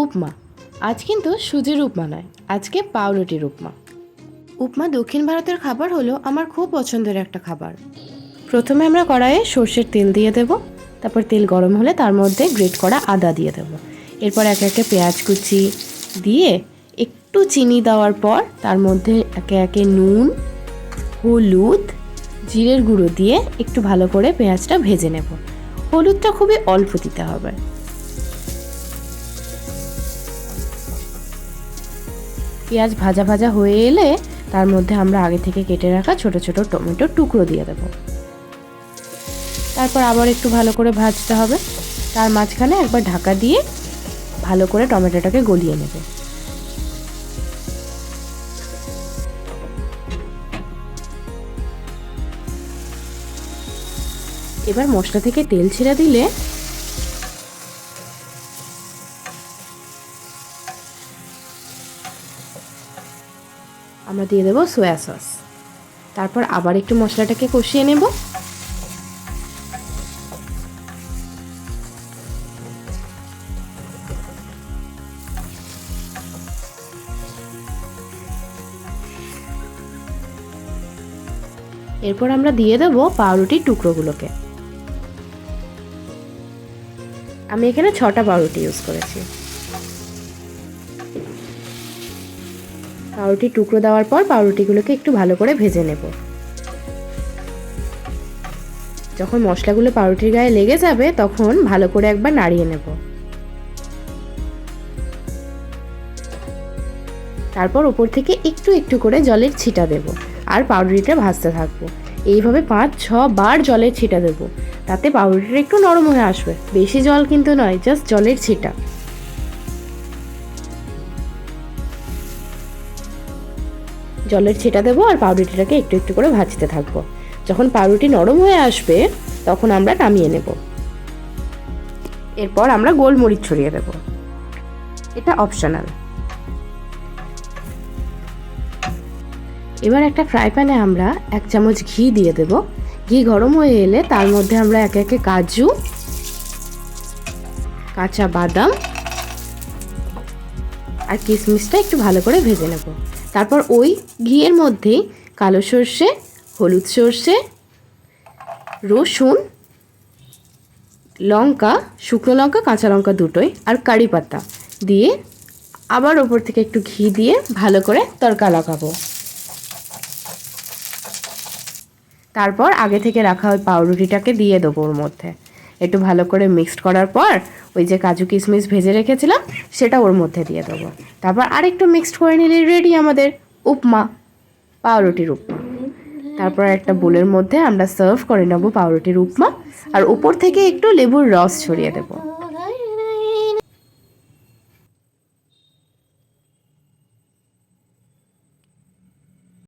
উপমা। আজ কিন্তু সুজির উপমা নয়, আজকে পাউরুটির উপমা। উপমা দক্ষিণ ভারতের খাবার হলো আমার খুব পছন্দের একটা খাবার। প্রথমে আমরা কড়াইয়ে সর্ষের তেল দিয়ে দেব, তারপর তেল গরম হলে তার মধ্যে গ্রেট করা আদা দিয়ে দেব। এরপর একে একে পেঁয়াজ কুচি দিয়ে একটু চিনি দেওয়ার পর তার মধ্যে একে একে নুন, হলুদ, জিরের গুঁড়ো দিয়ে একটু ভালো করে পেঁয়াজটা ভেজে নেব। হলুদটা খুবই অল্প দিতে হবে। পেঁয়াজ ভাজা ভাজা হয়ে এলে তার মধ্যে আমরা আগে থেকে কেটে রাখা ছোট ছোট টমেটোর টুকরো দিয়ে দেব। তারপর আবার একটু ভালো করে ভাজতে হবে। তার মাঝখানে একবার ঢাকা দিয়ে ভালো করে টমেটোটাকে গলিয়ে নেব। এবার মশলা থেকে তেল ছেড়ে দিলে আমরা দিয়ে দেবো সয়া সস। তারপর আবার একটু মশলাটাকে কষিয়ে নেব। এরপর আমরা দিয়ে দেবো পাউরুটির টুকরোগুলোকে। আমি এখানে 6টা পাউরুটি ইউজ করেছি। পাউরুটির টুকরো দেওয়ার পর পাউরুটিগুলোকে একটু ভালো করে ভেজে নেব। যখন মশলাগুলো পাউরুটির গায়ে লেগে যাবে তখন ভালো করে একবার নাড়িয়ে নেব। তারপর উপর থেকে একটু একটু করে জলের ছিটা দেব আর পাউরুটিটা ভাজতে থাকবো। এইভাবে 5-6 বার জলের ছিটা দেব, তাতে পাউরুটিটা একটু নরম হয়ে আসবে। বেশি জল কিন্তু নয়, জাস্ট জলের ছিটা। জলের ছিটা দেবো আর পাউরুটিটাকে একটু একটু করে ভাজতে থাকবো। যখন পাউরুটি নরম হয়ে আসবে তখন আমরা নামিয়ে নেব। এরপর আমরা গোলমরিচ ছড়িয়ে দেব, এটা অপশনাল। এবার একটা ফ্রাই প্যানে আমরা 1 চামচ ঘি দিয়ে দেব। ঘি গরম হয়ে এলে তার মধ্যে আমরা একে একে কাজু, কাঁচা বাদাম আর কিশমিশটা একটু ভালো করে ভেজে নেব। তারপর ওই ঘিয়ের মধ্যেই কালো সর্ষে, হলুদ সর্ষে, রসুন, লঙ্কা, শুকনো লঙ্কা, কাঁচা লঙ্কা দুটোই আর কারি পাতা দিয়ে আবার ওপর থেকে একটু ঘি দিয়ে ভালো করে তড়কা লাগাবো। তারপর আগে থেকে রাখা ওই পাউরুটিটাকে দিয়ে দেবো ওর মধ্যে। একটু ভালো করে মিক্সড করার পর ওই যে কাজু কিশমিশ ভেজে রেখেছিলাম সেটা ওর মধ্যে দিয়ে দেবো। তারপর আরেকটু মিক্সড করে নিলে রেডি আমাদের উপমা, পাউরুটির উপমা। তারপর একটা বোলের মধ্যে আমরা সার্ভ করে নেবো পাউরুটির উপমা আর উপর থেকে একটু লেবুর রস ছড়িয়ে দেবো।